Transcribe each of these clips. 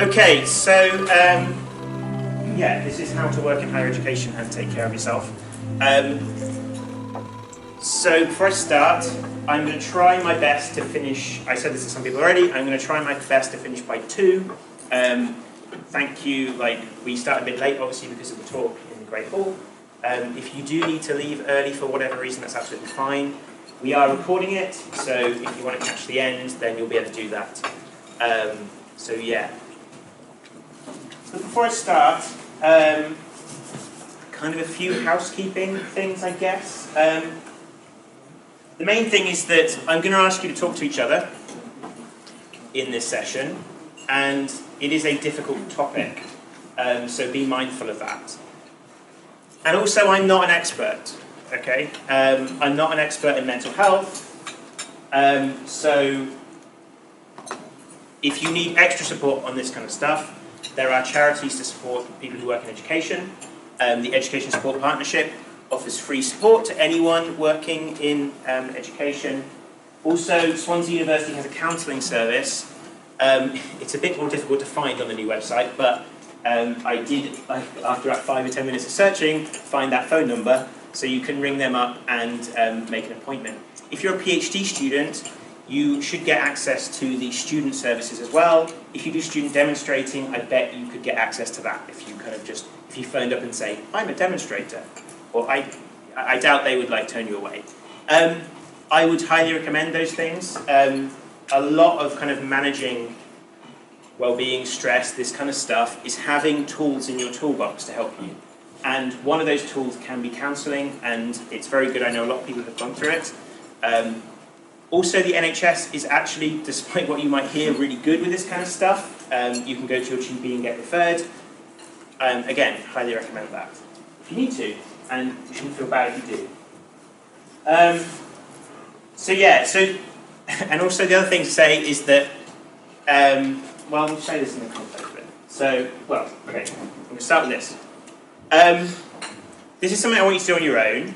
Okay, so yeah, this is how to work in higher education and take care of yourself. So before I start, I'm going to try my best to finish. I said this to some people already. I'm going to try my best to finish by 2. Thank you. We started a bit late, obviously, because of the talk in the Great Hall. If you do need to leave early for whatever reason, that's absolutely fine. We are recording it, so if you want to catch the end, then you'll be able to do that. So yeah. So before I start, kind of a few housekeeping things, I guess. The main thing is that I'm going to ask you to talk to each other in this session, and it is a difficult topic, so be mindful of that. And also, I'm not an expert, okay? I'm not an expert in mental health, so if you need extra support on this kind of stuff, there are charities to support people who work in education. The Education Support Partnership offers free support to anyone working in education. Also, Swansea University has a counselling service. It's a bit more difficult to find on the new website, but I did, after about 5 or 10 minutes of searching, find that phone number, so you can ring them up and make an appointment. If you're a PhD student, you should get access to the student services as well. If you do student demonstrating, I bet you could get access to that if you if you phoned up and say, I'm a demonstrator. Or I doubt they would turn you away. I would highly recommend those things. A lot of kind of managing well-being, stress, this kind of stuff, is having tools in your toolbox to help you. And one of those tools can be counselling, and it's very good. I know a lot of people have gone through it. Also, the NHS is actually, despite what you might hear, really good with this kind of stuff. You can go to your GP and get referred. Again, highly recommend that. If you need to, and you shouldn't feel bad if you do. And also the other thing to say is that, well, we'll say this in the context of it. So, well, okay, I'm going to start with this. This is something I want you to do on your own.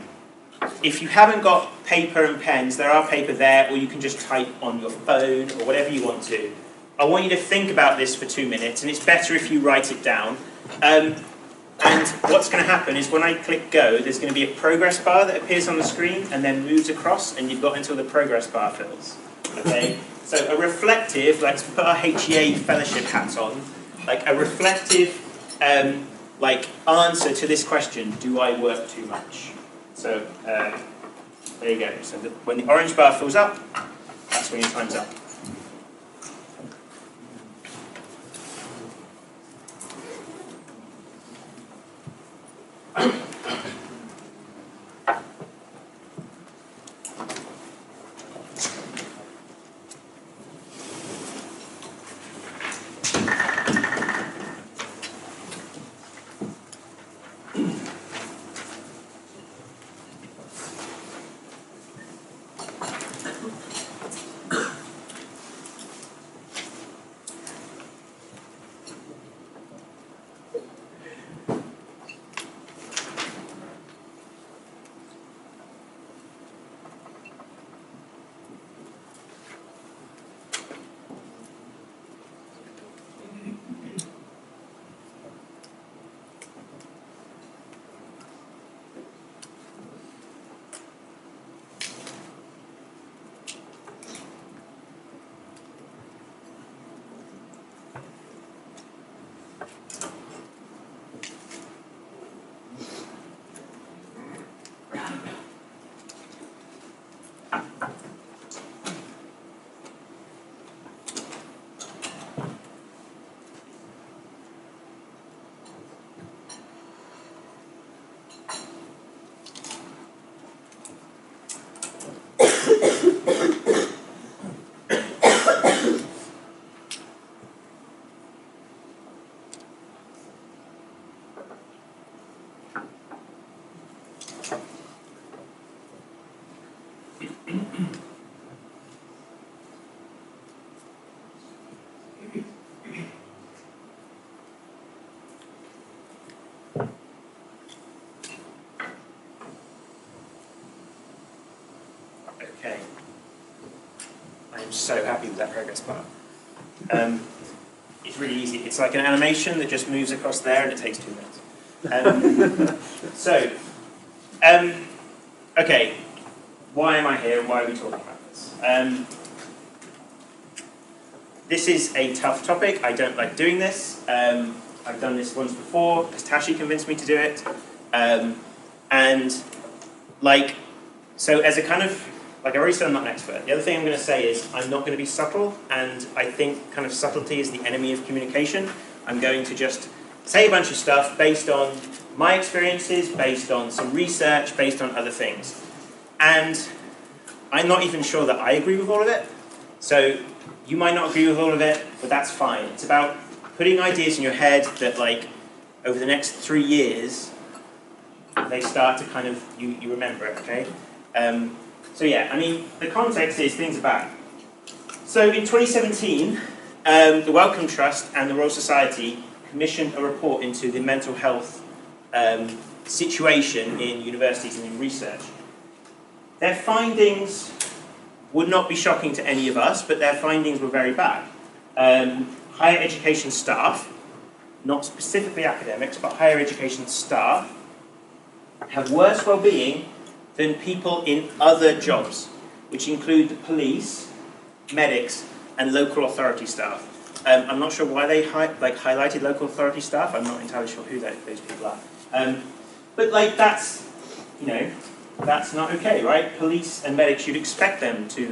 If you haven't got paper and pens, there are paper there, or you can just type on your phone, or whatever you want to. I want you to think about this for 2 minutes, and it's better if you write it down. And what's going to happen is when I click go, there's going to be a progress bar that appears on the screen and then moves across, and you've got until the progress bar fills. Okay? So a reflective, let's put our HEA fellowship hats on, a reflective answer to this question, do I work too much? So there you go. So when the orange bar fills up, that's when your time's up. Okay. I'm so happy with that progress bar. it's really easy. It's like an animation that just moves across there and it takes 2 minutes. Okay, why am I here and why are we talking about this? This is a tough topic. I don't like doing this. I've done this once before because Tashi convinced me to do it. So as a kind of, like I already said, I'm not an expert. The other thing I'm going to say is I'm not going to be subtle, and I think kind of subtlety is the enemy of communication. I'm going to just say a bunch of stuff based on my experiences, based on some research, based on other things. And I'm not even sure that I agree with all of it. So you might not agree with all of it, but that's fine. It's about putting ideas in your head that, like, over the next 3 years, they start to kind of, you remember it, okay? So yeah, I mean, the context is things are bad. So in 2017, the Wellcome Trust and the Royal Society commissioned a report into the mental health situation in universities and in research. Their findings would not be shocking to any of us, but their findings were very bad. Higher education staff, not specifically academics, but higher education staff, have worse well-being than people in other jobs, which include the police, medics, and local authority staff. I'm not sure why they highlighted local authority staff. I'm not entirely sure who those people are. But like that's not okay, right? Police and medics, you'd expect them to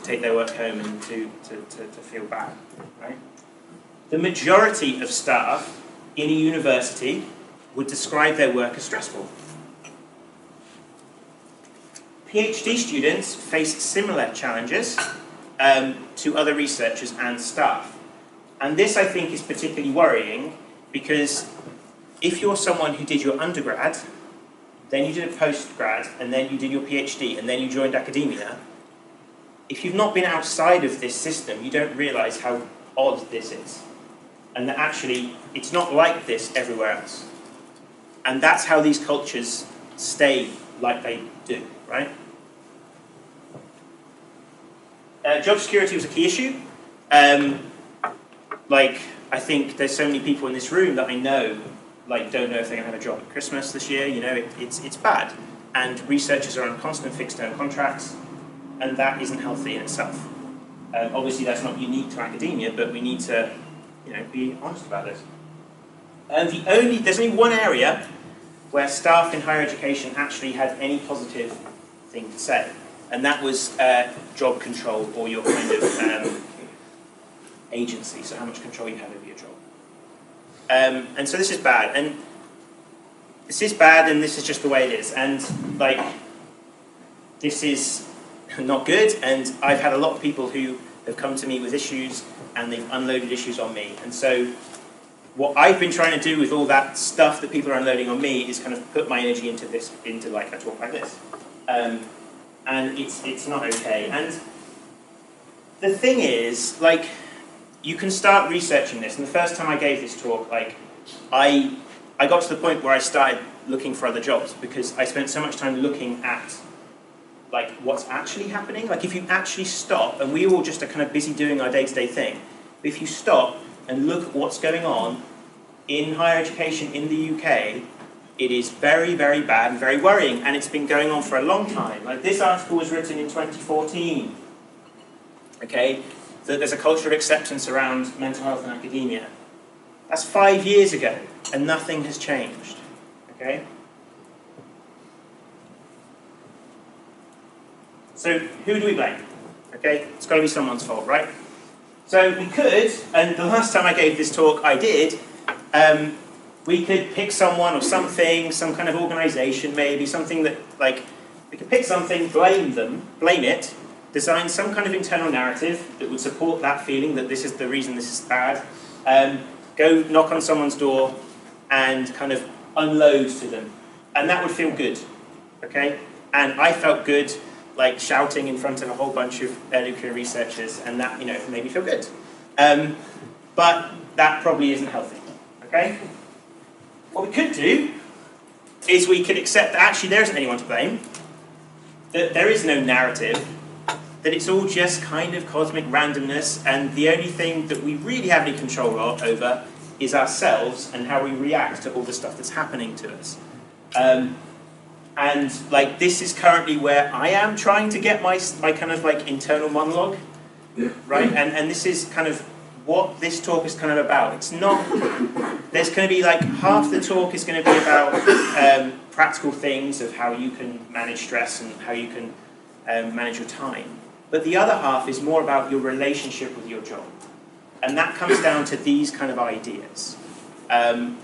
take their work home and to feel bad, right? The majority of staff in a university would describe their work as stressful. PhD students face similar challenges to other researchers and staff. And this, I think, is particularly worrying because if you're someone who did your undergrad, then you did a postgrad, and then you did your PhD, and then you joined academia, if you've not been outside of this system, you don't realise how odd this is. And that actually, it's not like this everywhere else. And that's how these cultures stay like they do, right? Job security was a key issue. I think there's so many people in this room that I know don't know if they're going to have a job at Christmas this year. You know, it's bad. And researchers are on constant fixed-term contracts, and that isn't healthy in itself. Obviously, that's not unique to academia, but we need to, be honest about this. There's only one area where staff in higher education actually had any positive thing to say, and that was job control, or your kind of agency, so how much control you have over your job. And so this is bad, and this is just the way it is, and this is not good, and I've had a lot of people who have come to me with issues, and they've unloaded issues on me, and so what I've been trying to do with all that stuff that people are unloading on me is kind of put my energy into a talk like this, and it's not okay. And the thing is, you can start researching this, and the first time I gave this talk, I got to the point where I started looking for other jobs because I spent so much time looking at what's actually happening. If you actually stop, and we all just are kind of busy doing our day-to-day thing, but if you stop and look at what's going on in higher education in the UK, it is very, very bad and very worrying, and it's been going on for a long time. This article was written in 2014, okay? That there's a culture of acceptance around mental health in academia. That's 5 years ago, and nothing has changed, okay? So who do we blame? Okay, it's got to be someone's fault, right? So we could, and the last time I gave this talk I did, we could pick someone or something, some kind of organisation maybe, something that, we could pick something, blame it, design some kind of internal narrative that would support that feeling that this is the reason this is bad, go knock on someone's door and kind of unload to them. And that would feel good, okay? And I felt good shouting in front of a whole bunch of nuclear researchers, and that, made me feel good. But that probably isn't healthy, okay? What we could do is we could accept that actually there isn't anyone to blame, that there is no narrative, that it's all just kind of cosmic randomness, and the only thing that we really have any control over is ourselves and how we react to all the stuff that's happening to us. And like, this is currently where I am trying to get my kind of like internal monologue, right? And this is kind of what this talk is kind of about. It's not, there's going to be like, half the talk is going to be about practical things of how you can manage stress and how you can manage your time. But the other half is more about your relationship with your job. And that comes down to these kind of ideas. And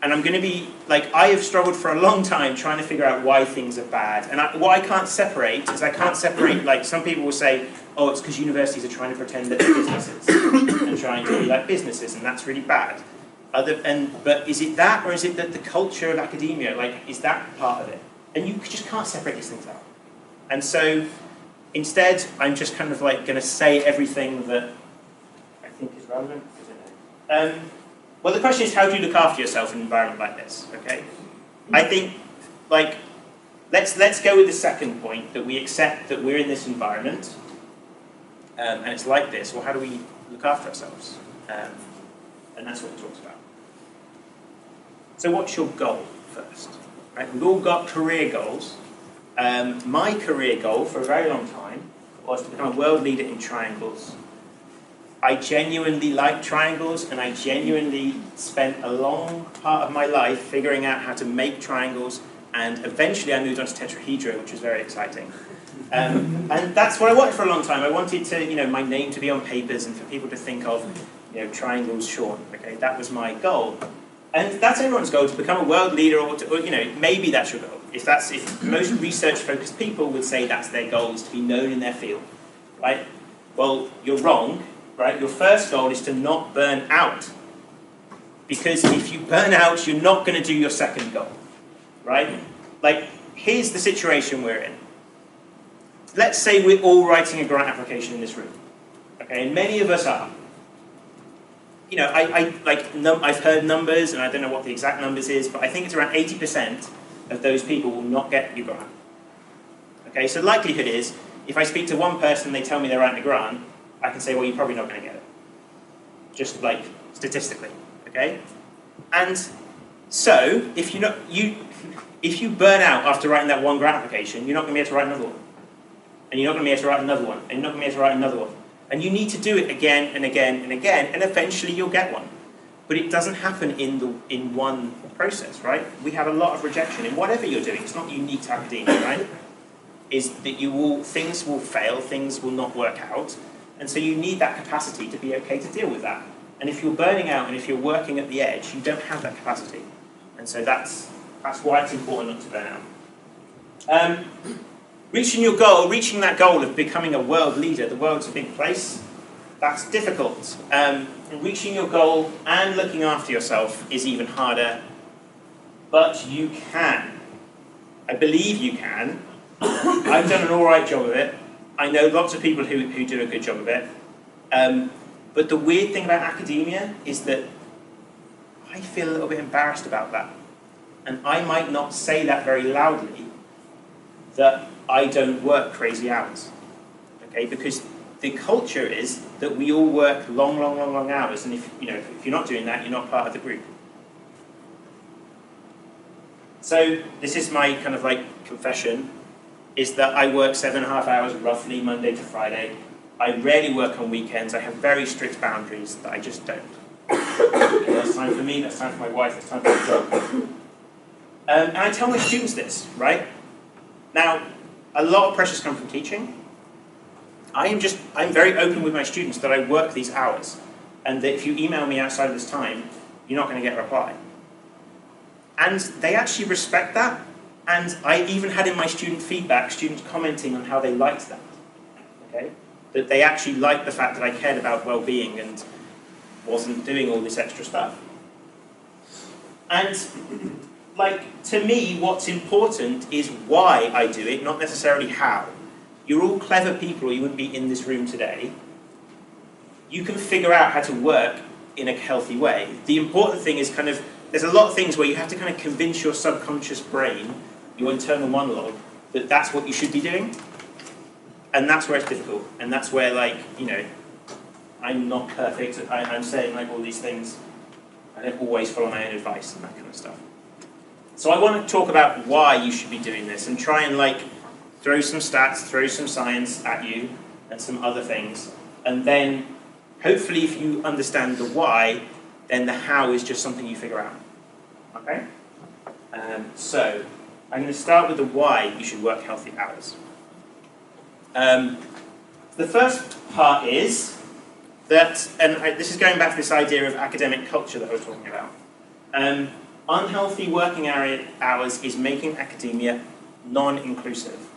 I'm going to be, like, I have struggled for a long time trying to figure out why things are bad. And what I can't separate is, like, some people will say, oh, it's because universities are trying to pretend that they're businesses and trying to be like businesses, and that's really bad. But is it that, or is it that the culture of academia, like, is that part of it? And you just can't separate these things out. And so, instead, I'm just kind of like going to say everything that I think is relevant. I don't know. Well, the question is, how do you look after yourself in an environment like this? Okay, I think, like, let's go with the second point, that we accept that we're in this environment, and it's like this. Well, how do we look after ourselves? And that's what it talks about. So, what's your goal first? Right? We've all got career goals. My career goal for a very long time was to become a world leader in triangles. I genuinely like triangles, and I genuinely spent a long part of my life figuring out how to make triangles, and eventually I moved on to tetrahedra, which was very exciting. And that's what I wanted for a long time. I wanted to, you know, my name to be on papers and for people to think of, you know, triangles Sean. Okay, that was my goal. And that's everyone's goal, to become a world leader, or you know, maybe that's your goal. If most research-focused people would say that's their goal, is to be known in their field, right? Well, you're wrong, right? Your first goal is to not burn out, because if you burn out, you're not going to do your second goal, right? Like, here's the situation we're in. Let's say we're all writing a grant application in this room, okay? And many of us are. You know, I've heard numbers, and I don't know what the exact numbers is, but I think it's around 80% of those people will not get your grant. Okay, so the likelihood is, if I speak to one person and they tell me they're writing a grant, I can say, well, you're probably not going to get it. Just like statistically, okay? And so, if you burn out after writing that one grant application, you're not going to be able to write another one. And you're not going to be able to write another one. And you're not going to be able to write another one. And you need to do it again and again and again, and eventually you'll get one. But it doesn't happen in one process, right? We have a lot of rejection in whatever you're doing. It's not unique to academia, right? Is that things will fail, things will not work out, and so you need that capacity to be okay to deal with that. And if you're burning out and if you're working at the edge, you don't have that capacity. And so that's why it's important not to burn out. Reaching your goal, reaching that goal of becoming a world leader, the world's a big place, that's difficult. Reaching your goal and looking after yourself is even harder, but you can. I believe you can. I've done an alright job of it. I know lots of people who do a good job of it. But the weird thing about academia is that I feel a little bit embarrassed about that. And I might not say that very loudly, that I don't work crazy hours. Okay, because the culture is that we all work long hours, and if you're not doing that, you're not part of the group. So this is my kind of like confession, is that I work 7.5 hours roughly Monday to Friday. I rarely work on weekends. I have very strict boundaries that I just don't. That's time for me, that's time for my wife, that's time for my job. And I tell my students this, right? Now, a lot of pressures come from teaching. I'm very open with my students that I work these hours, and that if you email me outside of this time, you're not going to get a reply. And they actually respect that, and I even had in my student feedback, students commenting on how they liked that. Okay? That they actually liked the fact that I cared about well-being and wasn't doing all this extra stuff. And like, to me, what's important is why I do it, not necessarily how. You're all clever people, or you wouldn't be in this room today. You can figure out how to work in a healthy way. The important thing is kind of, there's a lot of things where you have to kind of convince your subconscious brain, your internal monologue, that that's what you should be doing. And that's where it's difficult. And that's where, like, you know, I'm not perfect. I'm saying, like, all these things. I don't always follow my own advice and that kind of stuff. So I want to talk about why you should be doing this and try and, like, throw some stats, throw some science at you and some other things. And then, hopefully, if you understand the why, then the how is just something you figure out. Okay? So, I'm going to start with the why you should work healthy hours. The first part is that, and this is going back to this idea of academic culture that I was talking about. Unhealthy working hours is making academia non-inclusive.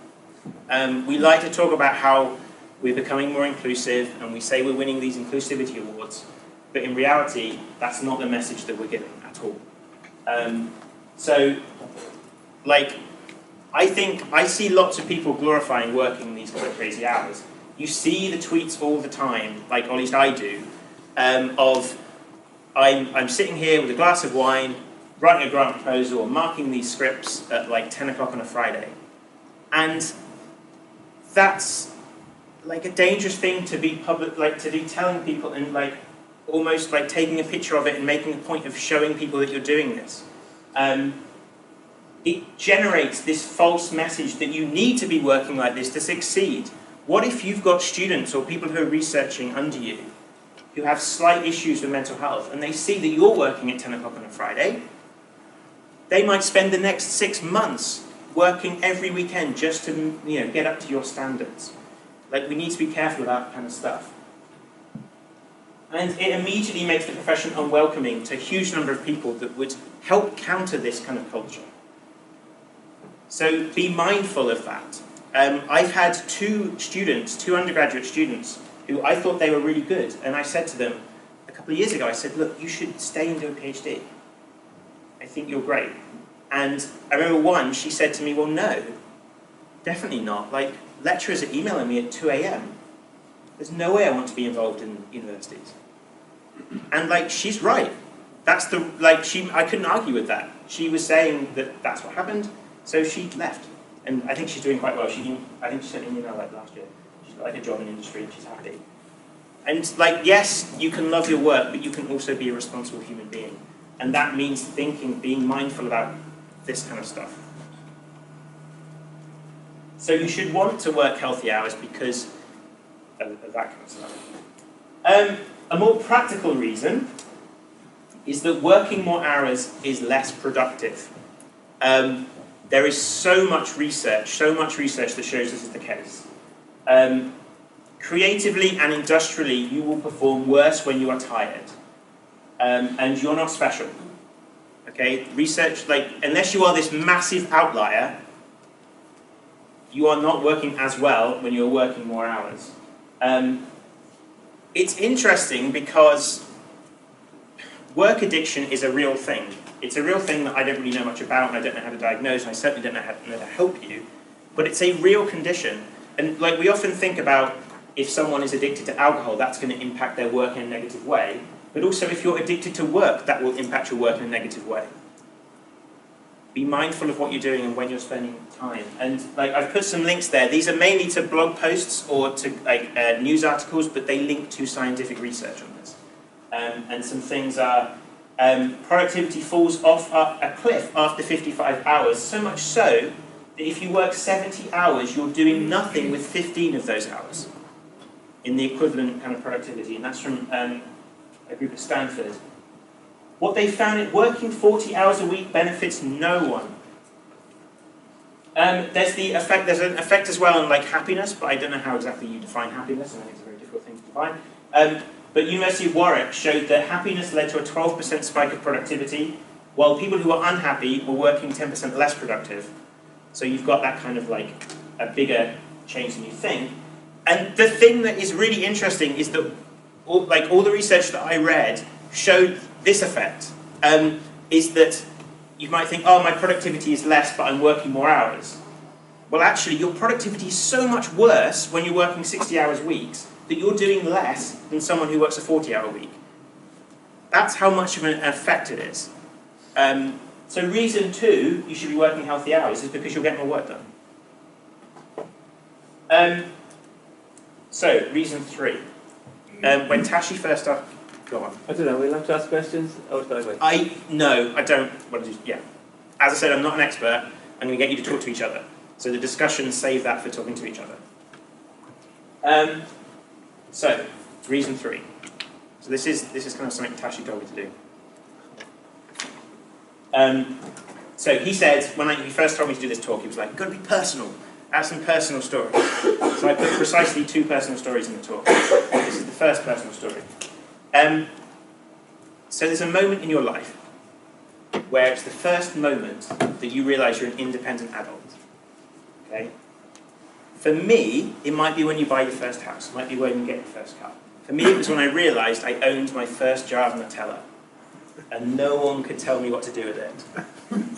We like to talk about how we're becoming more inclusive, and we say we're winning these inclusivity awards, but in reality, that's not the message that we're giving at all. So, like, I see lots of people glorifying working these kind of crazy hours. You see the tweets all the time, like at least I do, of I'm sitting here with a glass of wine, writing a grant proposal, or marking these scripts at like 10 o'clock on a Friday. And that's like a dangerous thing to be to be telling people and like almost like taking a picture of it and making a point of showing people that you're doing this. It generates this false message that you need to be working like this to succeed. What if you've got students or people who are researching under you who have slight issues with mental health and they see that you're working at 10 o'clock on a Friday? They might spend the next 6 months working every weekend just to, you know, get up to your standards. Like, we need to be careful about that kind of stuff. And it immediately makes the profession unwelcoming to a huge number of people that would help counter this kind of culture. So be mindful of that. I've had two undergraduate students, who I thought they were really good, and I said to them a couple of years ago, I said, look, you should stay and do a PhD. I think you're great. And I remember one, she said to me, well, no, definitely not. Like, lecturers are emailing me at 2 a.m. There's no way I want to be involved in universities. And, like, she's right. That's the, like, I couldn't argue with that. She was saying that that's what happened, so she left. And I think she's doing quite well. I think she sent me an email like last year. She's got like a job in industry and she's happy. And, like, yes, you can love your work, but you can also be a responsible human being. And that means being mindful about this kind of stuff. So you should want to work healthy hours because of that kind of stuff. A more practical reason is that working more hours is less productive. There is so much research that shows this is the case. Creatively and industrially, you will perform worse when you are tired. And you're not special. Okay? Research, like, unless you are this massive outlier, you are not working as well when you're working more hours. It's interesting because work addiction is a real thing. It's a real thing that I don't really know much about, and I don't know how to diagnose, and I certainly don't know how to help you. But it's a real condition. And, like, we often think about if someone is addicted to alcohol, that's going to impact their work in a negative way. But also, if you're addicted to work, that will impact your work in a negative way. Be mindful of what you're doing and when you're spending time. And, like, I've put some links there. These are mainly to blog posts or to, like, news articles, but they link to scientific research on this. And some things are productivity falls off a cliff after 55 hours, so much so that if you work 70 hours, you're doing nothing with 15 of those hours in the equivalent kind of productivity. And that's from a group at Stanford. What they found is working 40 hours a week benefits no one. There's an effect as well on, like, happiness, but I don't know how exactly you define happiness, and I think it's a very difficult thing to define. But University of Warwick showed that happiness led to a 12% spike of productivity, while people who were unhappy were working 10% less productive. So you've got that kind of, like, a bigger change than you think. And the thing that is really interesting is that all the research that I read showed this effect, is that you might think, oh, my productivity is less, but I'm working more hours. Well, actually, your productivity is so much worse when you're working 60-hour weeks that you're doing less than someone who works a 40-hour week. That's how much of an effect it is. So reason 2, you should be working healthy hours, is because you'll get more work done. So, reason 3. When Tashi first started... Go on. I don't know, we'll have to ask questions? Or should I wait? No, I don't want to do... Yeah. As I said, I'm not an expert. I'm going to get you to talk to each other. So the discussion, save that for talking to each other. So, reason 3. So this is kind of something Tashi told me to do. So he said, when he first told me to do this talk, he was like, you've got to be personal. Add some personal stories. So I put precisely 2 personal stories in the talk. This is the first personal story. So there's a moment in your life where it's the first moment that you realise you're an independent adult. Okay? For me, it might be when you buy your first house. It might be when you get your first car. For me, it was when I realised I owned my first jar of Nutella. And no one could tell me what to do with it.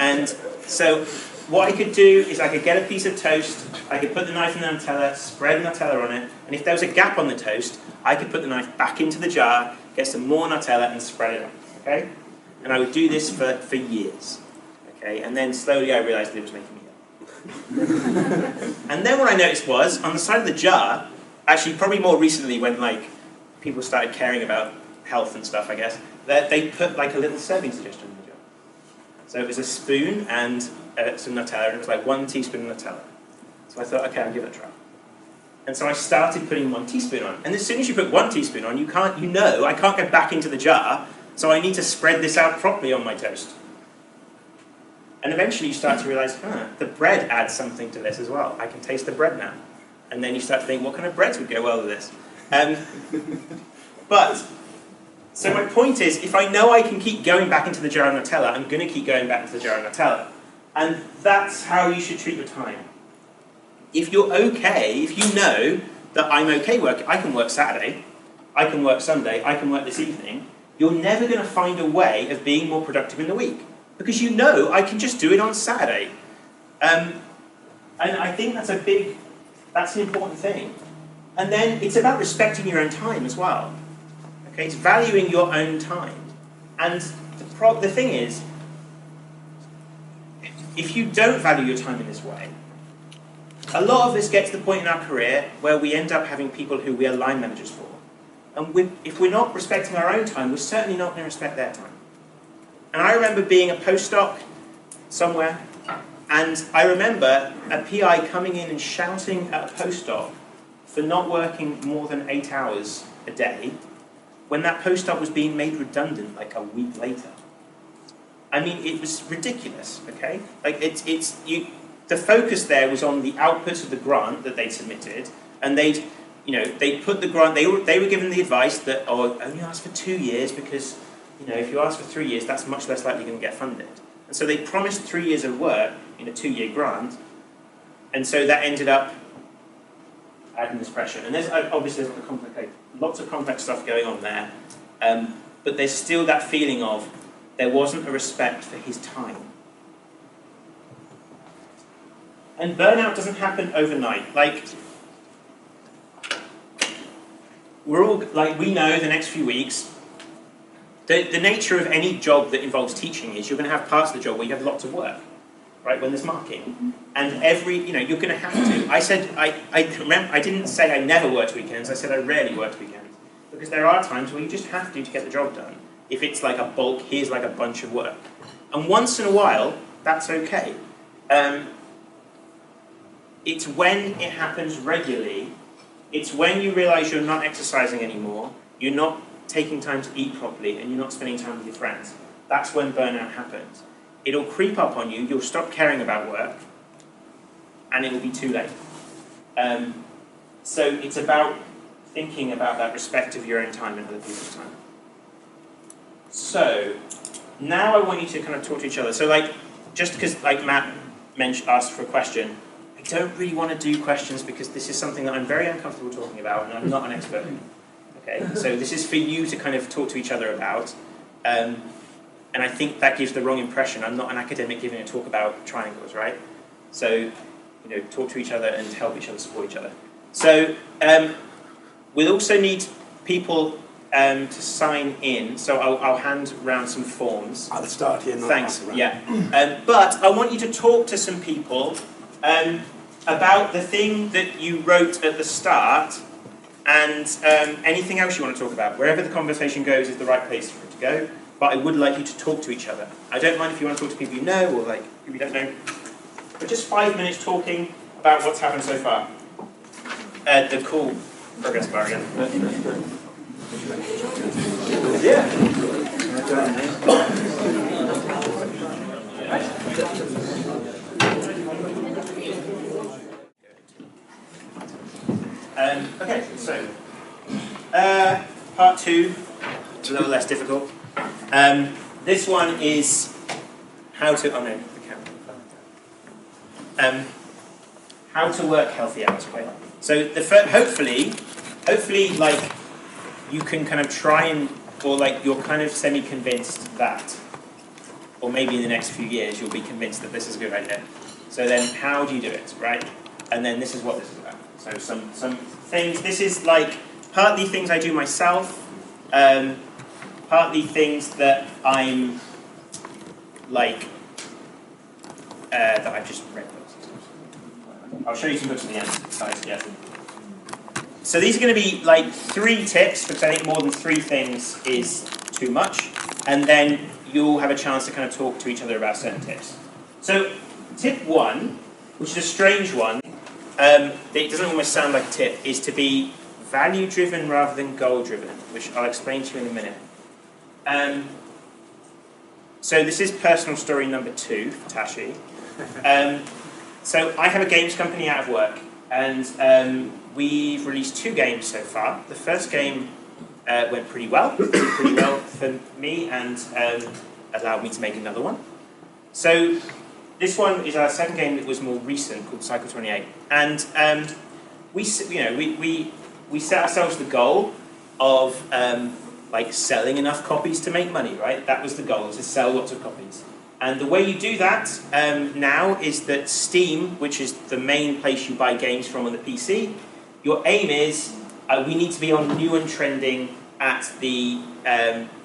And so what I could do is I could get a piece of toast, I could put the knife in the Nutella, spread Nutella on it, and if there was a gap on the toast, I could put the knife back into the jar, get some more Nutella and spread it on. Okay? And I would do this for years. Okay? And then slowly I realised that it was making me ill. And then what I noticed was, on the side of the jar, actually probably more recently when people started caring about health and stuff, I guess, that they put like a little serving suggestion in the jar. So it was a spoon and some Nutella, and it was like 1 teaspoon of Nutella. So I thought, okay, I'll give it a try. And so I started putting 1 teaspoon on. And as soon as you put 1 teaspoon on, I can't go back into the jar, so I need to spread this out properly on my toast. And eventually you start to realise, the bread adds something to this as well. I can taste the bread now. And then you start to think, what kind of breads would go well with this? So my point is, if I know I can keep going back into the jar of Nutella, I'm going to keep going back into the jar of Nutella. And that's how you should treat your time. If you're okay, if you know that I'm okay working, I can work Saturday, I can work Sunday, I can work this evening, you're never going to find a way of being more productive in the week. Because you know I can just do it on Saturday. And I think that's an important thing. And then it's about respecting your own time as well. Okay, it's valuing your own time. And the thing is, if you don't value your time in this way, a lot of us get to the point in our career where we end up having people who we are line managers for. And if we're not respecting our own time, we're certainly not going to respect their time. And I remember being a postdoc somewhere, and I remember a PI coming in and shouting at a postdoc for not working more than 8 hours a day, when that postdoc was being made redundant like a week later. I mean, it was ridiculous, okay? Like, the focus there was on the outputs of the grant that they'd submitted, and they'd put the grant, they were given the advice that, only ask for 2 years because, if you ask for 3 years, that's much less likely going to get funded. And so they promised 3 years of work in a 2-year grant, and so that ended up adding this pressure. And there's obviously lots of complex stuff going on there, but there's still that feeling of there wasn't a respect for his time. And burnout doesn't happen overnight. We know the next few weeks, the nature of any job that involves teaching is you're going to have parts of the job where you have lots of work, right, when there's marking. And you're going to have to. I didn't say I never worked weekends, I said I rarely worked weekends. Because there are times where you just have to get the job done. If it's like a bulk, here's like a bunch of work. And once in a while, that's okay. It's when it happens regularly, it's when you realise you're not exercising anymore, you're not taking time to eat properly, and you're not spending time with your friends. That's when burnout happens. It'll creep up on you, you'll stop caring about work, and it will be too late. So it's about thinking about that respect of your own time and other people's time. So, now I want you to kind of talk to each other. So just because Matt asked for a question, I don't really want to do questions because this is something that I'm very uncomfortable talking about and I'm not an expert in. Okay, so this is for you to kind of talk to each other about. And I think that gives the wrong impression. I'm not an academic giving a talk about triangles, right? So, talk to each other and help each other, support each other. So, we'll also need people to sign in. So I'll hand around some forms. I'll start here. Thanks. Yeah. But I want you to talk to some people about the thing that you wrote at the start and anything else you want to talk about. Wherever the conversation goes is the right place for it to go, but I would like you to talk to each other. I don't mind if you want to talk to people you know, or like people you don't know, but just 5 minutes talking about what's happened so far. The cool progress bar again. Okay, so part 2, it's a little less difficult. This one is how to, oh no, the camera. How to work healthy hours, okay? So the hopefully, like, you can kind of try and, or like you're kind of semi-convinced that, or maybe in the next few years you'll be convinced that this is a good idea. So then how do you do it, right? And then this is what this is about. So some things, this is like partly things I do myself, partly things that I'm like, that I've just read books. I'll show you some books at the end. Yeah. So these are going to be like 3 tips, because I think more than 3 things is too much, and then you'll have a chance to kind of talk to each other about certain tips. So tip 1, which is a strange one, it doesn't almost sound like a tip, is to be value-driven rather than goal-driven, which I'll explain to you in a minute. So this is personal story number 2 for Tashi. So I have a games company out of work, and we've released 2 games so far. The first game went pretty well for me, and allowed me to make another one. So this one is our second game that was more recent, called Cycle 28, and we set ourselves the goal of like selling enough copies to make money, right? That was the goal, to sell lots of copies. And the way you do that now is that Steam, which is the main place you buy games from on the PC, your aim is we need to be on new and trending at the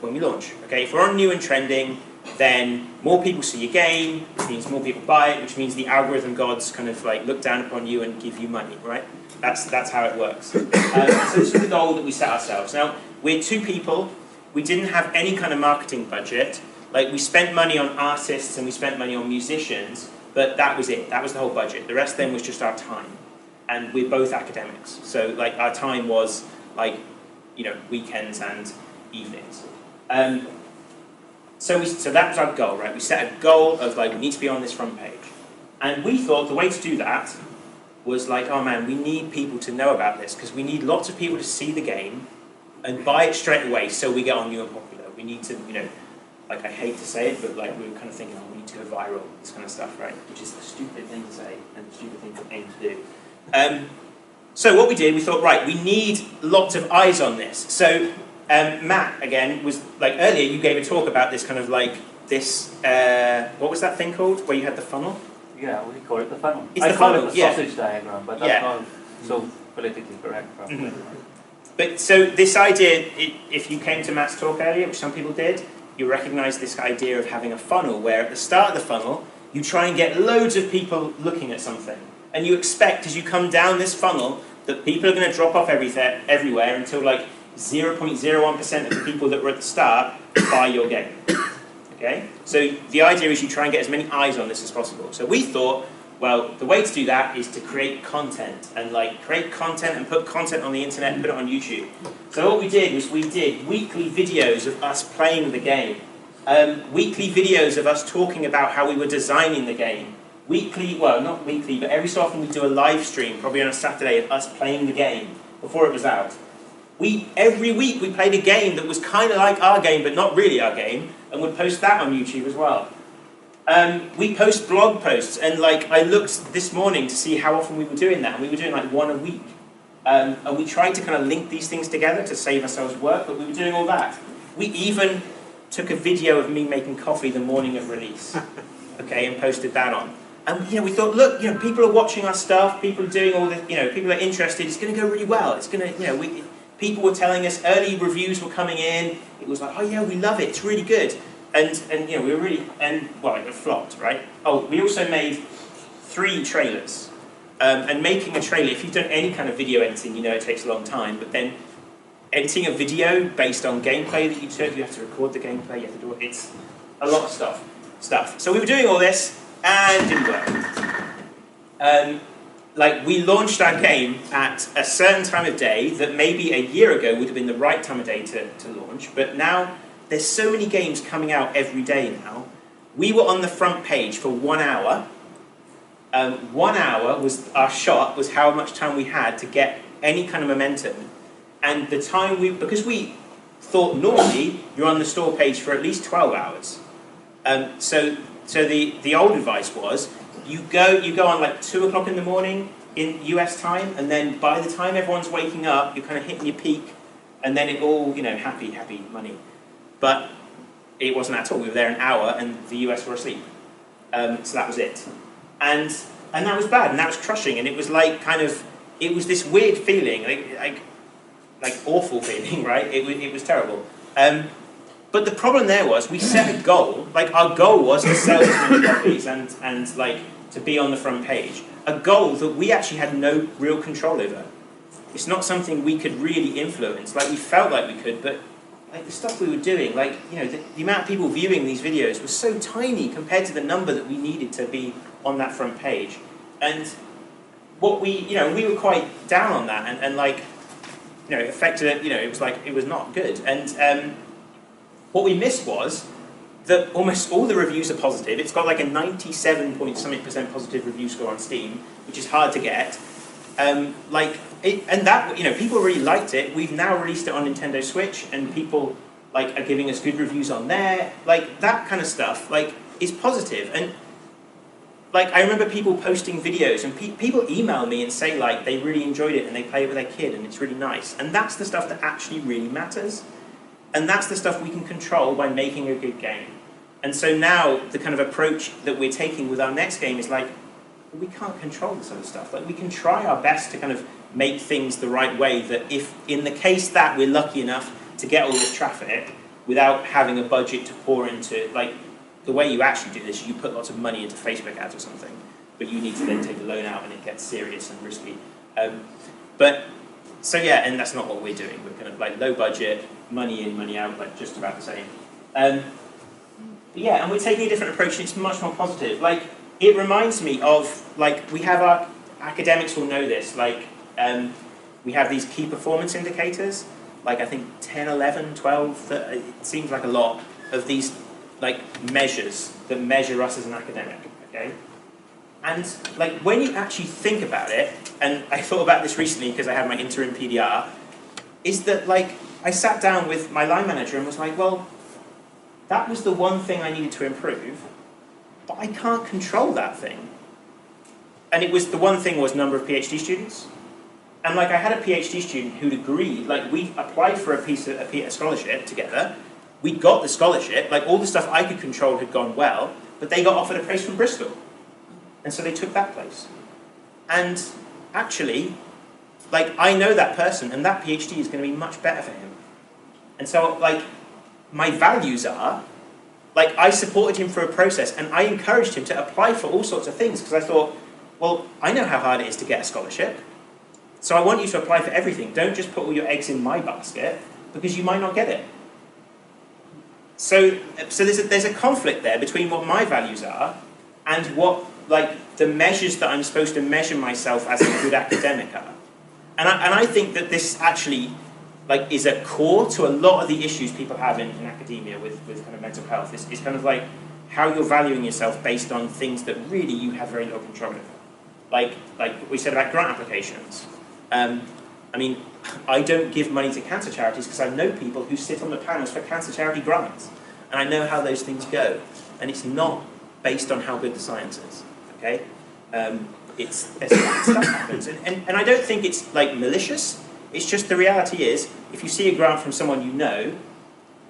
when we launch. Okay, if we're on new and trending, then more people see your game, which means more people buy it, which means the algorithm gods kind of like look down upon you and give you money, right? That's how it works. So this is the goal that we set ourselves. Now, we're 2 people. We didn't have any kind of marketing budget. Like, we spent money on artists and we spent money on musicians, but that was it. That was the whole budget. The rest then was just our time. And we're both academics. So, like, our time was, like, you know, weekends and evenings. So that was our goal, right? We set a goal of, like, we need to be on this front page. And we thought the way to do that was like, oh man, we need people to know about this, because we need lots of people to see the game and buy it straight away so we get on new and popular. We need to, you know, like, I hate to say it, but like we were kind of thinking, oh, we need to go viral, this kind of stuff, right? Which is a stupid thing to say and a stupid thing to aim to do. So what we did, we thought, right, we need lots of eyes on this. So Matt, again, was like, earlier you gave a talk about this kind of like, this, what was that thing called, where you had the funnel? Yeah, we call it the funnel. I call it the sausage diagram, but that's not so politically correct. Probably. But so this idea, if you came to Matt's talk earlier, which some people did, you recognise this idea of having a funnel, where at the start of the funnel, you try and get loads of people looking at something. And you expect, as you come down this funnel, that people are going to drop off everywhere until like 0.01% of the people that were at the start buy your game. Okay? So the idea is you try and get as many eyes on this as possible. So we thought, well, the way to do that is to create content, and like create content and put content on the internet and put it on YouTube. So what we did was we did weekly videos of us playing the game, weekly videos of us talking about how we were designing the game, weekly, well, not weekly, but every so often we do a live stream, probably on a Saturday, of us playing the game before it was out. Every week we played a game that was kind of like our game, but not really our game, and would post that on YouTube as well. We post blog posts, and like I looked this morning to see how often we were doing that, and we were doing like 1 a week. And we tried to kind of link these things together to save ourselves work, but we were doing all that. We even took a video of me making coffee the morning of release, okay, and posted that on. And you know, we thought, look, you know, people are watching our stuff, people are doing all this, you know, people are interested. It's going to go really well. It's going to, you know, people were telling us, early reviews were coming in. It was like, oh yeah, we love it. It's really good. And you know, we were really, and well, it flopped, right? Oh, we also made 3 trailers. And making a trailer, if you've done any kind of video editing, you know it takes a long time, but then editing a video based on gameplay that you took, you have to record the gameplay, you have to do it, it's a lot of stuff. So we were doing all this, and it didn't work. Like, we launched our game at a certain time of day that maybe a year ago would have been the right time of day to launch, but now there's so many games coming out every day now. We were on the front page for 1 hour. 1 hour was our shot, was how much time we had to get any kind of momentum. And the time because we thought normally you're on the store page for at least 12 hours. So the old advice was, you go on like 2 o'clock in the morning in US time, and then by the time everyone's waking up, you're kind of hitting your peak, and then it all, happy money. But it wasn't at all. We were there an hour, and the US were asleep. So that was it. And that was bad, and that was crushing, and it was like it was this weird feeling, like awful feeling, right? It was terrible. But the problem there was, we set a goal, like our goal was to sell as many copies and like to be on the front page. A goal that we actually had no real control over. It's not something we could really influence. Like, we felt like we could, but like the stuff we were doing, like, the amount of people viewing these videos was so tiny compared to the number that we needed to be on that front page. And what we were quite down on that, and like, it affected it, it was like, it was not good. And what we missed was that almost all the reviews are positive. It's got like a 97% positive review score on Steam, which is hard to get. People really liked it. We've now released it on Nintendo Switch, and people like are giving us good reviews on there. Like, that kind of stuff, like, is positive. And like, I remember people posting videos, and people email me and say like they really enjoyed it and they play it with their kid and it's really nice. And that's the stuff that actually really matters. And that's the stuff we can control by making a good game. And so now the kind of approach that we're taking with our next game is like, we can't control this other stuff. Like, we can try our best to kind of make things the right way, that if, in the case that we're lucky enough to get all this traffic without having a budget to pour into, like, the way you actually do this, you put lots of money into Facebook ads or something, but you need to then take a loan out and it gets serious and risky. So yeah, and that's not what we're doing. We're kind of like low budget, money in, money out, like just about the same. Yeah, and we're taking a different approach, and it's much more positive. Like, it reminds me of, like, we have our, academics will know this, like, we have these key performance indicators, like I think 10, 11, 12, it seems like a lot of these, like, measures that measure us as an academic, okay? And, like, when you actually think about it, and I thought about this recently because I had my interim PDR, is that, like, I sat down with my line manager and was like, well, that was the one thing I needed to improve, but I can't control that thing. And it was, the one thing was number of PhD students. And, like, I had a PhD student who'd agreed, like, we applied for a scholarship together, we got the scholarship, like, all the stuff I could control had gone well, but they got offered a place from Bristol. And so they took that place. And actually, like, I know that person, and that PhD is going to be much better for him. And so, like, my values are, like, I supported him through a process, and I encouraged him to apply for all sorts of things, because I thought, well, I know how hard it is to get a scholarship, so I want you to apply for everything. Don't just put all your eggs in my basket, because you might not get it. So there's a conflict there between what my values are and what, like, the measures that I'm supposed to measure myself as a good academic are. And I think that this actually, like, is a core to a lot of the issues people have in academia with kind of mental health. It's kind of like how you're valuing yourself based on things that really you have very little control over. Like we said about grant applications. I mean, I don't give money to cancer charities because I know people who sit on the panels for cancer charity grants. And I know how those things go. And it's not based on how good the science is, okay? Stuff happens. And I don't think it's, like, malicious. It's just the reality is, if you see a grant from someone you know,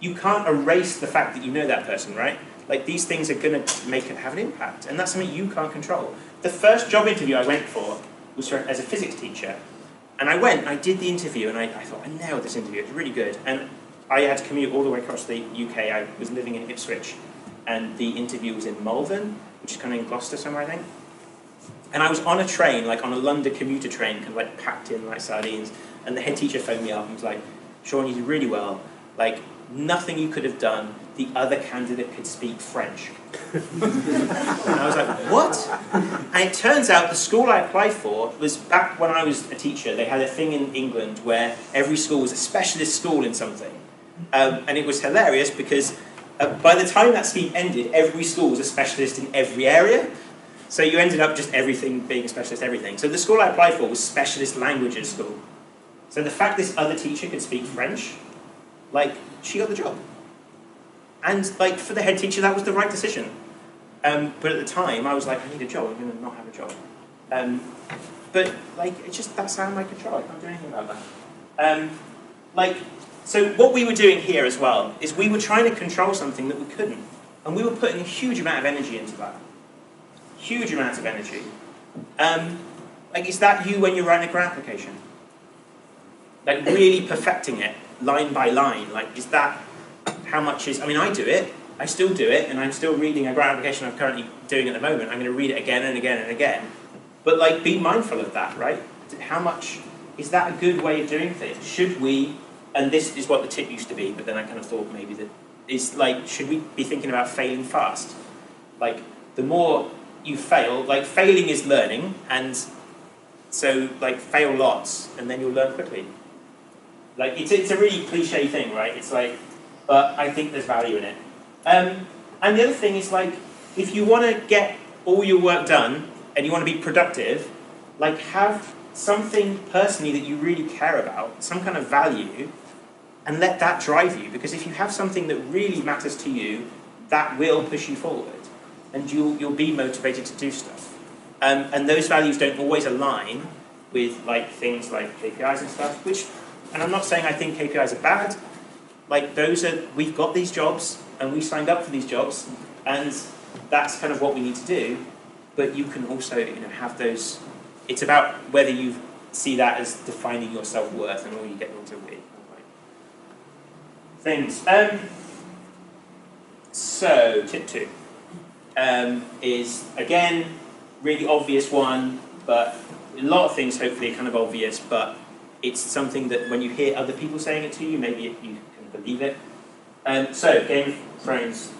you can't erase the fact that you know that person, right? Like, these things are going to have an impact. And that's something you can't control. The first job interview I went for was as a physics teacher. And I went, I did the interview, and I thought, I nailed this interview, it was really good. And I had to commute all the way across the UK. I was living in Ipswich, and the interview was in Malvern, which is kind of in Gloucester somewhere, I think. And I was on a train, like on a London commuter train, kind of like packed in like sardines, and the head teacher phoned me up and was like, Sean, you did really well. Like, nothing you could have done, the other candidate could speak French. And I was like, what? And it turns out the school I applied for was, back when I was a teacher, they had a thing in England where every school was a specialist school in something. And it was hilarious because by the time that scheme ended, every school was a specialist in every area. So you ended up just everything being a specialist everything. So the school I applied for was specialist languages school. So the fact this other teacher could speak French, like, she got the job. And like, for the head teacher, that was the right decision. But at the time, I was like, I need a job, I'm going to not have a job. But like, it's just, that's out of my control, I can't do anything about that. So what we were doing here as well, is we were trying to control something that we couldn't. And we were putting a huge amount of energy into that. Huge amounts of energy. Like, is that you when you're writing a grant application? Like, really perfecting it, line by line. Like, is that how much is... I mean, I do it. I still do it, and I'm still reading a grant application I'm currently doing at the moment. I'm going to read it again and again and again. But, like, be mindful of that, right? How much... Is that a good way of doing things? Should we... And this is what the tip used to be, but then I kind of thought maybe that... Is, like, should we be thinking about failing fast? Like, the more you fail... Like, failing is learning, and so, like, fail lots, and then you'll learn quickly. Like, it's a really cliche thing, right? It's like... But I think there's value in it. And the other thing is, like, if you want to get all your work done and you want to be productive, like, have something personally that you really care about, some kind of value, and let that drive you. Because if you have something that really matters to you, that will push you forward, and you'll be motivated to do stuff. And those values don't always align with, like, things like KPIs and stuff, which, and I'm not saying I think KPIs are bad. Like, we've got these jobs, and we signed up for these jobs, and that's kind of what we need to do. But you can also, have those. It's about whether you see that as defining your self-worth, and all you get into weird things. So, tip 2 is, again, really obvious one, but a lot of things hopefully are kind of obvious, but it's something that when you hear other people saying it to you, maybe you can believe it. So, Game of Thrones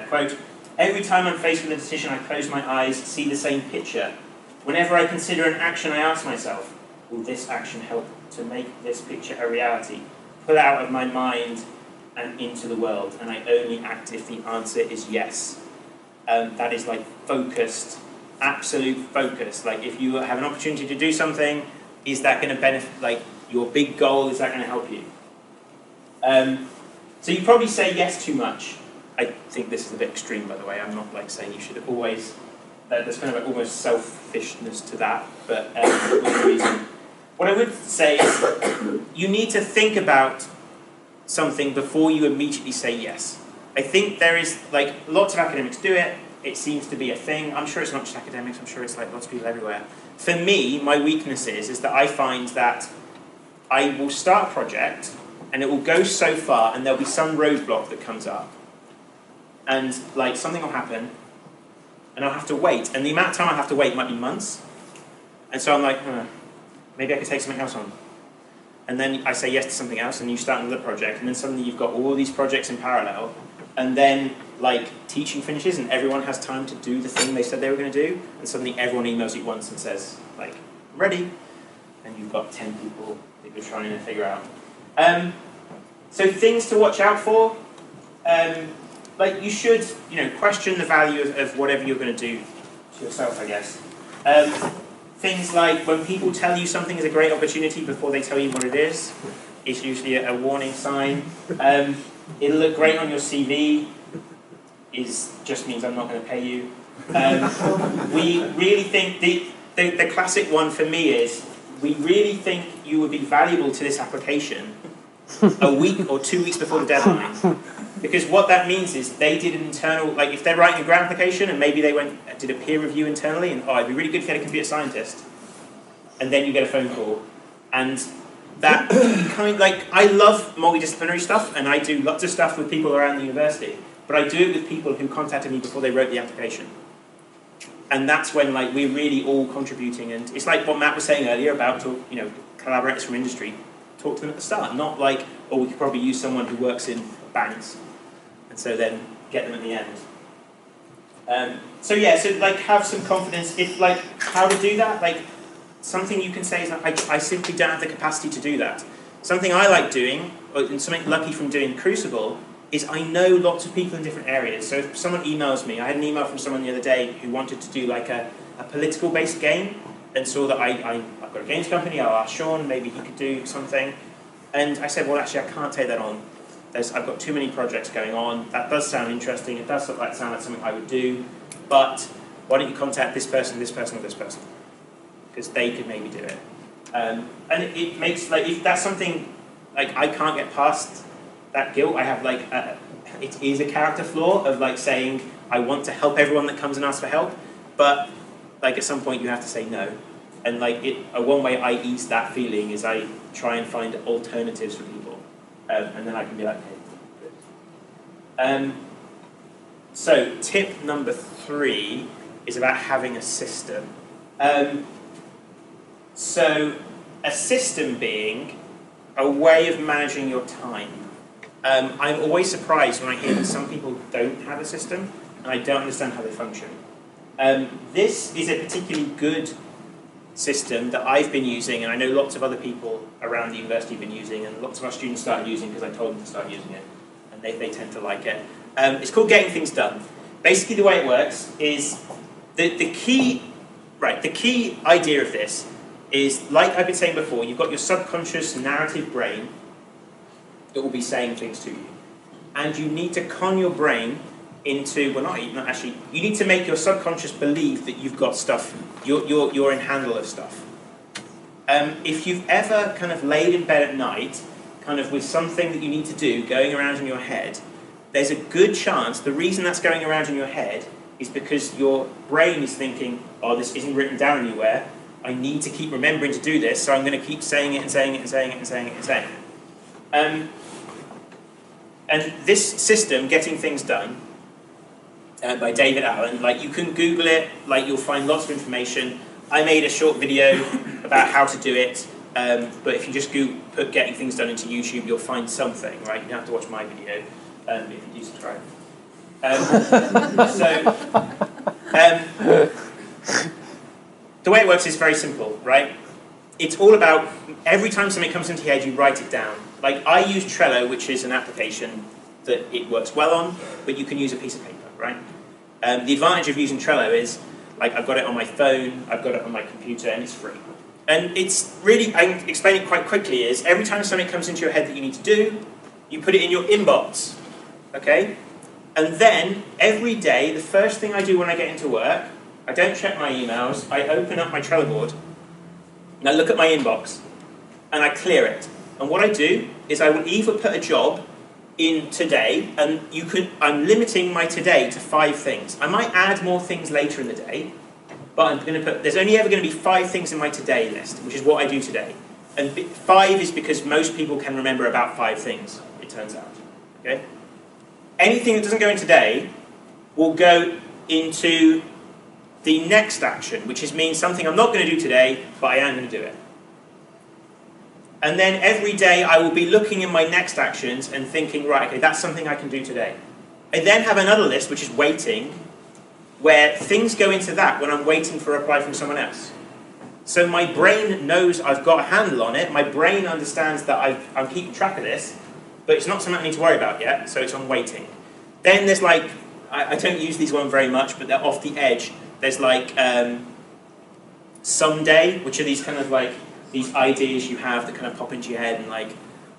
quote, "Every time I'm faced with a decision, I close my eyes, see the same picture. Whenever I consider an action, I ask myself, will this action help to make this picture a reality? Pull it out of my mind and into the world, and I only act if the answer is yes." That is like focused, absolute focus. Like, if you have an opportunity to do something, is that going to benefit, like, your big goal, is that going to help you? So you probably say yes too much. I think this is a bit extreme, by the way. I'm not like saying you should always... there's kind of like almost selfishness to that, but within reason. What I would say is you need to think about something before you immediately say yes. I think there is, like, lots of academics do it. It seems to be a thing. I'm sure it's not just academics. I'm sure it's like lots of people everywhere. For me, my weakness is that I find that I will start a project and it will go so far and there'll be some roadblock that comes up. And, like, something will happen and I'll have to wait. And the amount of time I have to wait might be months. And so I'm like, maybe I could take something else on. And then I say yes to something else and you start another project. And then suddenly you've got all these projects in parallel. And then, like, teaching finishes and everyone has time to do the thing they said they were going to do. And suddenly everyone emails you once and says, like, I'm ready. And you've got 10 people that you're trying to figure out. So things to watch out for. Like, you should, question the value of whatever you're going to do to yourself, I guess. Things like when people tell you something is a great opportunity before they tell you what it is, it's usually a warning sign. It'll look great on your CV, just means I'm not going to pay you. We really think, the classic one for me is, we really think you would be valuable to this application a week or 2 weeks before the deadline. Because what that means is they did an internal, like, if they're writing a grant application and maybe they did a peer review internally and, it'd be really good if you had a computer scientist. And then you get a phone call. And that kind of, like, I love multidisciplinary stuff and I do lots of stuff with people around the university. But I do it with people who contacted me before they wrote the application. And that's when like we're really all contributing, and it's like what Matt was saying earlier about collaborators from industry. Talk to them at the start, not like, oh, we could probably use someone who works in banks, and so then get them at the end. So like have some confidence. If like how to do that, like something you can say is that I simply don't have the capacity to do that. Something I like doing, and something lucky from doing Crucible, is I know lots of people in different areas. So if someone emails me, I had an email from someone the other day who wanted to do like a political-based game, and saw that I've got a games company, I'll ask Sean, maybe he could do something. And I said, well, actually, I can't take that on. I've got too many projects going on. That does sound interesting. It does sound like something I would do. But why don't you contact this person, this person, or this person? Because they could maybe do it. And it makes, like, if that's something, like, I can't get past that guilt. I have, like, it is a character flaw of, like, saying, I want to help everyone that comes and asks for help. But, like, at some point you have to say no. And, like, one way I ease that feeling is I try and find alternatives for people. And then I can be like, hey. So, tip number 3 is about having a system. So, a system being a way of managing your time. I'm always surprised when I hear that some people don't have a system, and I don't understand how they function. This is a particularly good system that I've been using, and I know lots of other people around the university have been using, and lots of our students started using because I told them to start using it, and they tend to like it. It's called Getting Things Done. Basically the way it works is, the key idea of this is, like I've been saying before, you've got your subconscious narrative brain that will be saying things to you. And you need to con your brain into, well, not actually, you need to make your subconscious believe that you've got stuff, you're in handle of stuff. If you've ever kind of laid in bed at night, kind of with something that you need to do going around in your head, there's a good chance the reason that's going around in your head is because your brain is thinking, oh, this isn't written down anywhere, I need to keep remembering to do this, so I'm going to keep saying it and saying it and saying it and saying it and saying it. And this system, Getting Things Done, by David Allen, like you can Google it, like you'll find lots of information. I made a short video about how to do it, but if you just put Getting Things Done into YouTube, you'll find something, right? You don't have to watch my video if you do subscribe. The way it works is very simple, right? It's all about, every time something comes into your head, you write it down. Like, I use Trello, which is an application that it works well on, but you can use a piece of paper, right? The advantage of using Trello is, like, I've got it on my phone, I've got it on my computer, and it's free. And it's really, I can explain it quite quickly, is every time something comes into your head that you need to do, you put it in your inbox, okay? And then, every day, the first thing I do when I get into work, I don't check my emails, I open up my Trello board, and I look at my inbox, and I clear it. And what I do is I will either put a job in today, and I'm limiting my today to 5 things. I might add more things later in the day, but I'm going to put, there's only ever going to be 5 things in my today list, which is what I do today. And 5 is because most people can remember about 5 things, it turns out. Okay? Anything that doesn't go in today will go into the next action, which means something I'm not going to do today, but I am going to do it. And then every day I will be looking in my next actions and thinking, right, okay, that's something I can do today. I then have another list, which is waiting, where things go into that when I'm waiting for a reply from someone else. So my brain knows I've got a handle on it, my brain understands that I'm keeping track of this, but it's not something I need to worry about yet, so it's on waiting. Then there's like, I don't use these ones very much, but they're off the edge. There's like someday, which are these kind of like, these ideas you have that kind of pop into your head and like,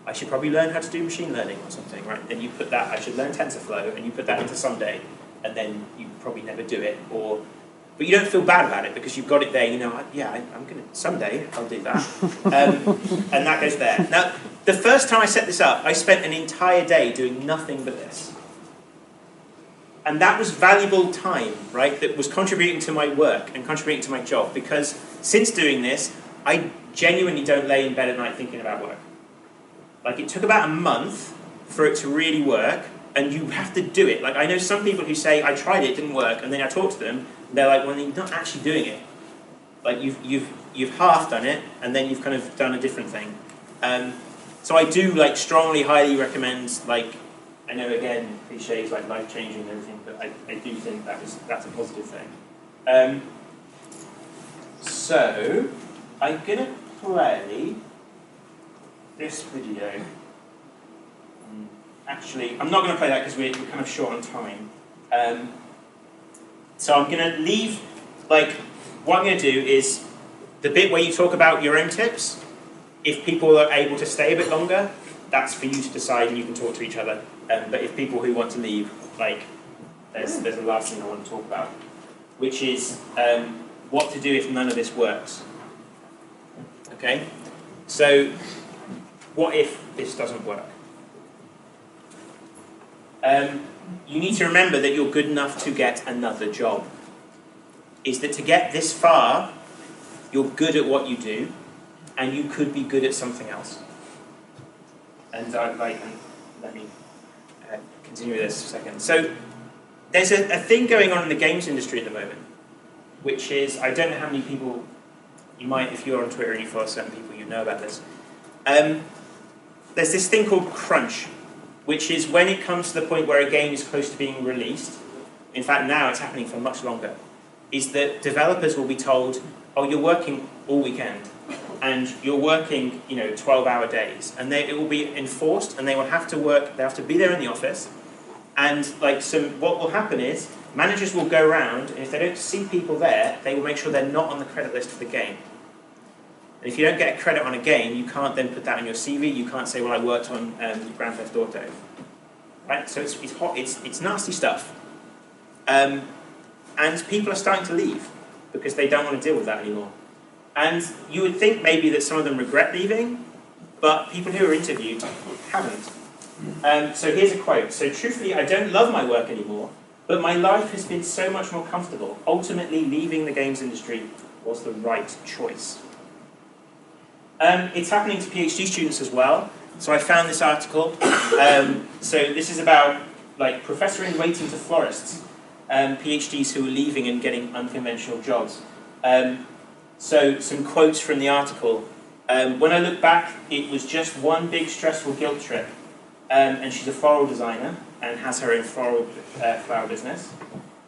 I should probably learn how to do machine learning or something, right? Then you put that, I should learn TensorFlow, and you put that into someday, and then you probably never do it, but you don't feel bad about it because you've got it there, you know, yeah, I'm gonna, someday I'll do that. And that goes there. Now, the first time I set this up, I spent an entire day doing nothing but this. And that was valuable time, right, that was contributing to my work and contributing to my job, because since doing this, I genuinely don't lay in bed at night thinking about work. Like, it took about a month for it to really work, And you have to do it. Like, I know some people who say, I tried it, it didn't work, and then I talk to them, and they're like, well, you're not actually doing it. Like, you've half done it, and then you've kind of done a different thing. So I do, like, strongly, highly recommend, like, I know, again, cliches like life-changing and everything, but I do think that's a positive thing. So, I'm going to play this video. Actually, I'm not going to play that because we're kind of short on time. So I'm going to leave, like, what I'm going to do is the bit where you talk about your own tips. If people are able to stay a bit longer, that's for you to decide and you can talk to each other. But if people who want to leave, like, there's the last thing I want to talk about, which is what to do if none of this works. Okay? So, what if this doesn't work? You need to remember that you're good enough to get another job. Is that to get this far, you're good at what you do, and you could be good at something else. And let me continue with this a second. So there's a thing going on in the games industry at the moment, which is, I don't know how many people, you might, if you're on Twitter and you follow certain people, you know about this. There's this thing called crunch, which is when it comes to the point where a game is close to being released, in fact now it's happening for much longer, is that developers will be told, oh, you're working all weekend, and you're working, 12-hour days, and it will be enforced, and they will have to work, they have to be there in the office, and what will happen is, managers will go around, and if they don't see people there, they will make sure they're not on the credit list for the game. And if you don't get a credit on a game, you can't then put that on your CV. You can't say, well, I worked on Grand Theft Auto. Right? So it's hot. It's nasty stuff. And people are starting to leave because they don't want to deal with that anymore. And you would think maybe that some of them regret leaving, but people who are interviewed haven't. So here's a quote. So truthfully, I don't love my work anymore, but my life has been so much more comfortable. Ultimately, leaving the games industry was the right choice. It's happening to PhD students as well. So I found this article. So this is about professor in waiting to florists, PhDs who are leaving and getting unconventional jobs. So some quotes from the article. When I look back, it was just one big stressful guilt trip. And she's a floral designer and has her own flower business.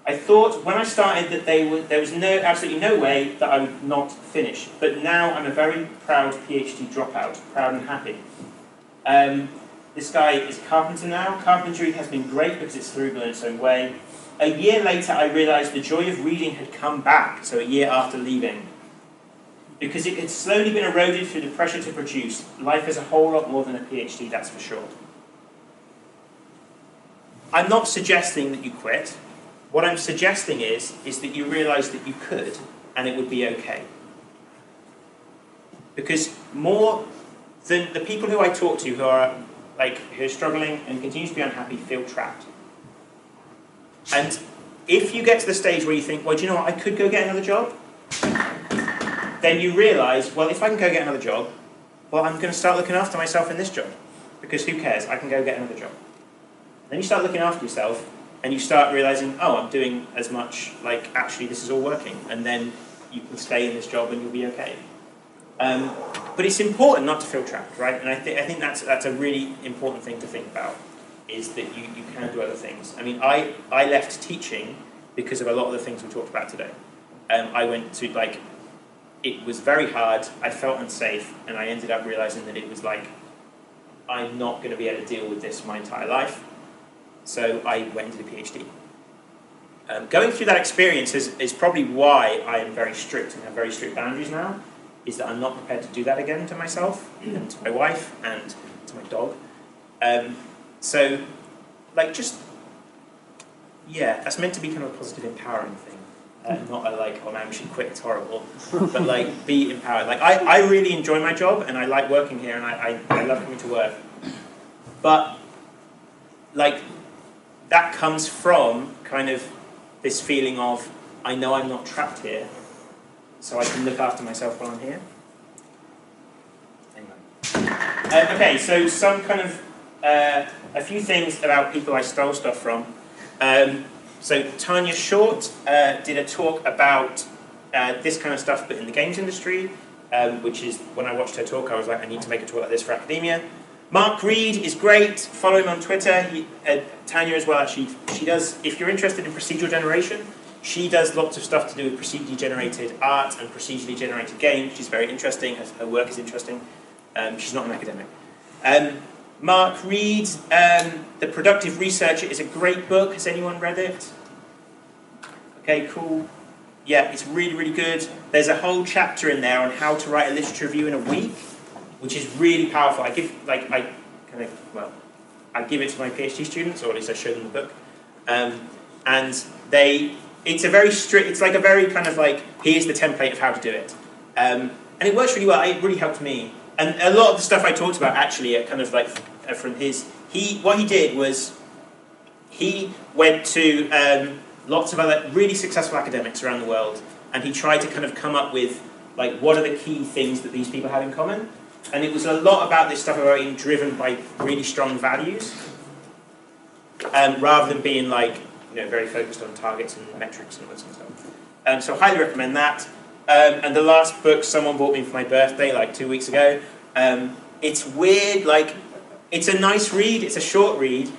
I thought when I started that there was absolutely no way that I would not finish. But now I'm a very proud PhD dropout, proud and happy. This guy is a carpenter now. Carpentry has been great because it's cerebral in its own way. A year later, I realised the joy of reading had come back, so a year after leaving. Because it had slowly been eroded through the pressure to produce. Life is a whole lot more than a PhD, that's for sure. I'm not suggesting that you quit. What I'm suggesting is that you realise that you could, and it would be okay. Because more than the people who I talk to who are struggling and continue to be unhappy feel trapped. And if you get to the stage where you think, well, do you know what, I could go get another job, then you realise, well, if I can go get another job, well, I'm going to start looking after myself in this job. Because who cares, I can go get another job. Then you start looking after yourself, and you start realising, oh, I'm doing as much, actually this is all working, and then you can stay in this job and you'll be okay. But it's important not to feel trapped, right? And I think that's a really important thing to think about, is that you can do other things. I mean, I left teaching because of a lot of the things we talked about today. I went to, it was very hard, I felt unsafe, and I ended up realising that it was I'm not going to be able to deal with this my entire life. So I went into the PhD. Going through that experience is probably why I am very strict and have very strict boundaries now, is that I'm not prepared to do that again to myself, and to my wife, and to my dog. That's meant to be kind of a positive, empowering thing. Not oh man, we should quit, it's horrible. But be empowered. I really enjoy my job, and I like working here, and I love coming to work. But, that comes from kind of this feeling of, I know I'm not trapped here, so I can look after myself while I'm here. Okay, so some kind of a few things about people I stole stuff from. So Tanya Short did a talk about this kind of stuff, but in the games industry, which is, when I watched her talk, I was like, I need to make a talk like this for academia. Mark Reed is great. Follow him on Twitter. Tanya as well, actually. She does, if you're interested in procedural generation, she does lots of stuff to do with procedurally generated art and procedurally generated games. She's very interesting. Her work is interesting. She's not an academic. Mark Reed, The Productive Researcher, is a great book. Has anyone read it? Okay, cool. Yeah, it's really, really good. There's a whole chapter in there on how to write a literature review in a week, which is really powerful. I give it to my PhD students, or at least I show them the book, and it's a very strict. It's like a very kind of like, here's the template of how to do it, and it works really well. It really helped me, and a lot of the stuff I talked about actually are kind of like from his. What he did was he went to lots of other really successful academics around the world, and he tried to kind of come up with like what are the key things that these people had in common. And it was a lot about this stuff about being driven by really strong values, rather than being like, very focused on targets and metrics and all that sort of stuff. So I highly recommend that. And the last book someone bought me for my birthday like 2 weeks ago. It's weird, like it's a nice read. It's a short read.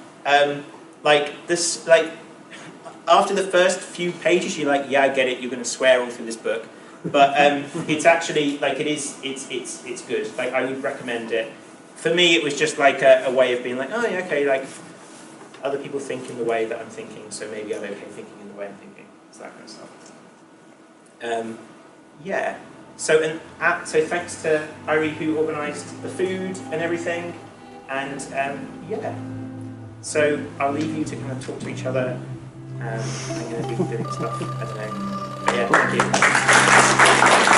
After the first few pages, you're like, yeah, I get it. You're going to swear all through this book. But it's actually, like, it's good. Like, I would recommend it. For me, it was just like a way of being like, oh, yeah, okay, like, other people think in the way that I'm thinking, so maybe I'm okay thinking in the way I'm thinking. It's that kind of stuff. Yeah. So thanks to Irie, who organised the food and everything. And, yeah. So I'll leave you to kind of talk to each other. I'm going to be doing stuff, I don't know. But yeah, thank you.